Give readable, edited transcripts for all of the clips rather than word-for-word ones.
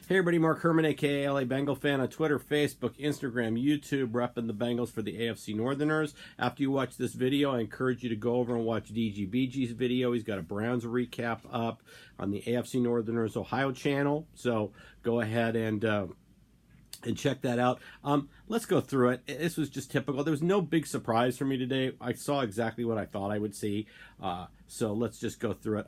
Hey everybody, Mark Herman, aka LA Bengal fan, on Twitter, Facebook, Instagram, YouTube, repping the Bengals for the AFC Northerners. After you watch this video, I encourage you to go over and watch DGBG's video. He's got a Browns recap up on the AFC Northerners Ohio channel, so go ahead and check that out. Let's go through it. This was just typical. There was no big surprise for me today. I saw exactly what I thought I would see, so let's just go through it.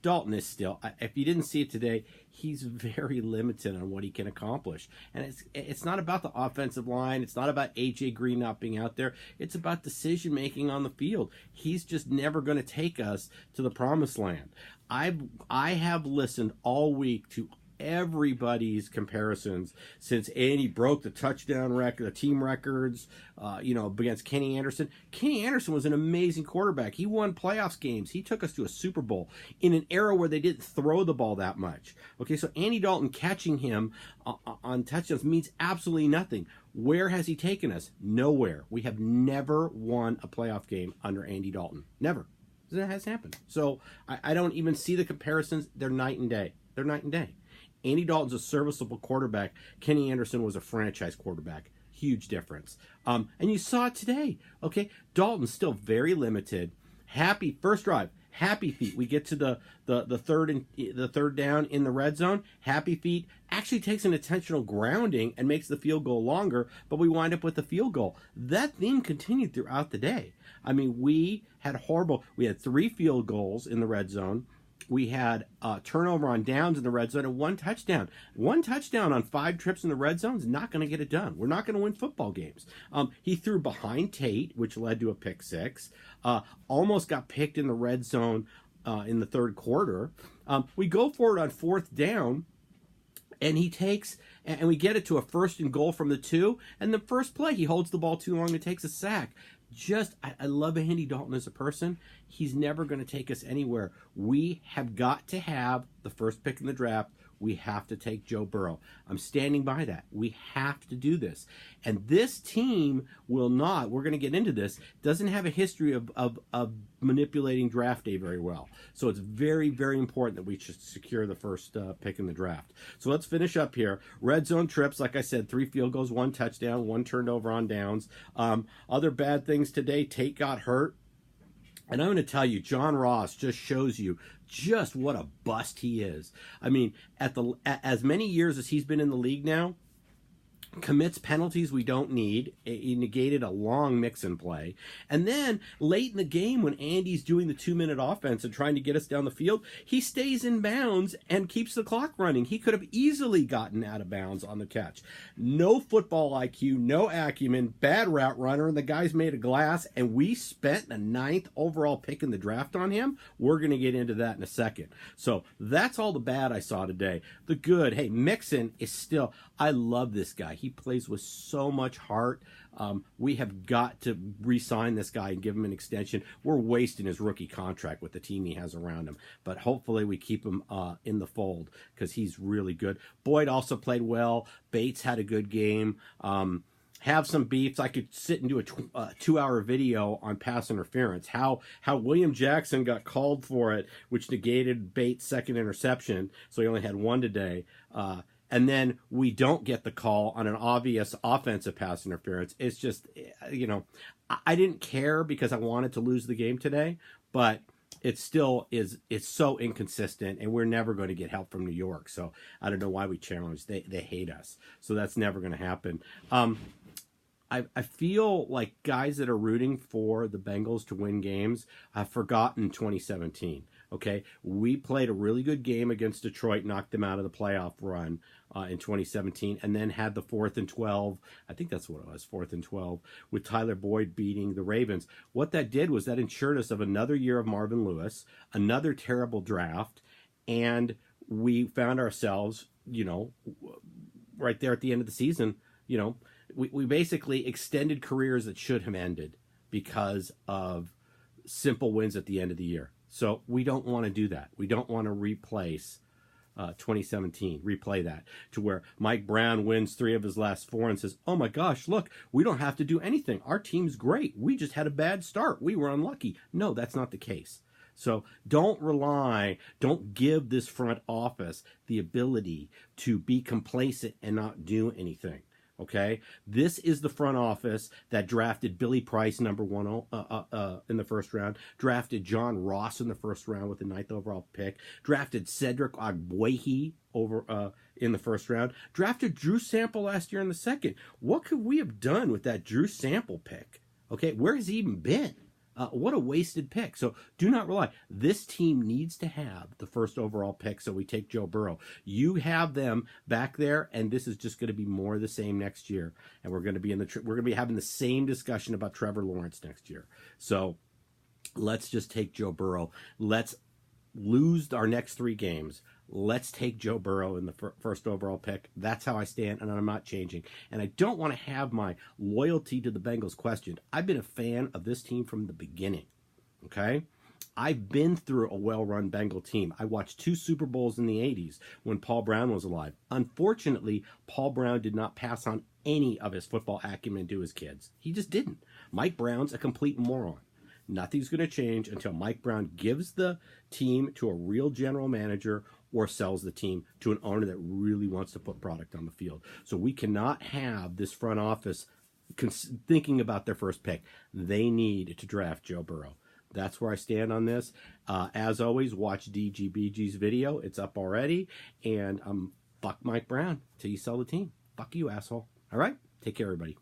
Dalton is still, if you didn't see it today, he's very limited on what he can accomplish. And it's not about the offensive line. It's not about A.J. Green not being out there. It's about decision-making on the field. He's just never going to take us to the promised land. I have listened all week to everybody's comparisons since Andy broke the touchdown record, the team records, against Kenny Anderson. Kenny Anderson was an amazing quarterback. He won playoffs games. He took us to a Super Bowl in an era where they didn't throw the ball that much. Okay, so Andy Dalton catching him on touchdowns means absolutely nothing. Where has he taken us? Nowhere. We have never won a playoff game under Andy Dalton. Never. That hasn't happened. So I don't even see the comparisons. They're night and day. They're night and day. Andy Dalton's a serviceable quarterback. Kenny Anderson was a franchise quarterback. Huge difference. And you saw it today. Okay, Dalton's still very limited. Happy first drive. Happy feet. We get to the third down in the red zone. Happy feet actually takes an intentional grounding and makes the field goal longer, but we wind up with the field goal. That theme continued throughout the day. I mean, we had 3 field goals in the red zone. We had a turnover on downs in the red zone and 1 touchdown. 1 touchdown on 5 trips in the red zone is not going to get it done. We're not going to win football games. He threw behind Tate, which led to a pick 6. Almost got picked in the red zone in the third quarter. We go for it on 4th down, and he takes, and we get it to a 1st and goal from the 2. And the first play, he holds the ball too long and takes a sack. I love Andy Dalton as a person. He's never going to take us anywhere. We have got to have the first pick in the draft. We have to take Joe Burrow. I'm standing by that. We have to do this. And this team will not, we're going to get into this, doesn't have a history of manipulating draft day very well. So it's very, very important that we should secure the first pick in the draft. So let's finish up here. Red zone trips, like I said, 3 field goals, 1 touchdown, 1 turned over on downs. Other bad things today, Tate got hurt. And I'm going to tell you, John Ross just shows you just what a bust he is. I mean, as many years as he's been in the league now, commits penalties we don't need. He negated a long mix-and play. And then late in the game when Andy's doing the 2-minute offense and trying to get us down the field, he stays in bounds and keeps the clock running. He could have easily gotten out of bounds on the catch. No football IQ, no acumen, bad route runner, and the guy's made of glass, and we spent the 9th overall pick in the draft on him. We're going to get into that in a second. So that's all the bad I saw today. The good, hey, Mixon is still, I love this guy. He plays with so much heart. We have got to re-sign this guy and give him an extension. We're wasting his rookie contract with the team he has around him. But hopefully we keep him in the fold because he's really good. Boyd also played well. Bates had a good game. Have some beefs. I could sit and do a 2-hour video on pass interference. How William Jackson got called for it, which negated Bates' 2nd interception. So he only had 1 today. And then we don't get the call on an obvious offensive pass interference. It's just, I didn't care because I wanted to lose the game today, but it still is, it's so inconsistent, and we're never going to get help from New York. So I don't know why we challenge. They hate us. So that's never going to happen. I feel like guys that are rooting for the Bengals to win games have forgotten 2017. Okay, we played a really good game against Detroit, knocked them out of the playoff run in 2017, and then had the 4th and 12. I think that's what it was, 4th and 12, with Tyler Boyd beating the Ravens. What that did was that ensured us of another year of Marvin Lewis, another terrible draft, and we found ourselves, right there at the end of the season, we basically extended careers that should have ended because of simple wins at the end of the year. So we don't want to do that. We don't want to replace 2017, replay that to where Mike Brown wins 3 of his last 4 and says, oh my gosh, look, we don't have to do anything. Our team's great. We just had a bad start. We were unlucky. No, that's not the case. So don't give this front office the ability to be complacent and not do anything. Okay, this is the front office that drafted Billy Price #1 in the first round, drafted John Ross in the first round with the 9th overall pick, drafted Cedric Ogbuehi in the first round, drafted Drew Sample last year in the second. What could we have done with that Drew Sample pick? Okay, where has he even been? What a wasted pick. So do not rely. This team needs to have the first overall pick, so we take Joe Burrow. You have them back there, and this is just going to be more of the same next year. And we're going to be having the same discussion about Trevor Lawrence next year. So let's just take Joe Burrow. Let's lose our next 3 games. Let's take Joe Burrow in the first overall pick. That's how I stand, and I'm not changing. And I don't want to have my loyalty to the Bengals questioned. I've been a fan of this team from the beginning, okay? I've been through a well-run Bengal team. I watched 2 Super Bowls in the 80s when Paul Brown was alive. Unfortunately, Paul Brown did not pass on any of his football acumen to his kids. He just didn't. Mike Brown's a complete moron. Nothing's going to change until Mike Brown gives the team to a real general manager or sells the team to an owner that really wants to put product on the field. So we cannot have this front office thinking about their first pick. They need to draft Joe Burrow. That's where I stand on this. As always, watch DGBG's video. It's up already. And fuck Mike Brown till you sell the team. Fuck you, asshole. All right? Take care, everybody.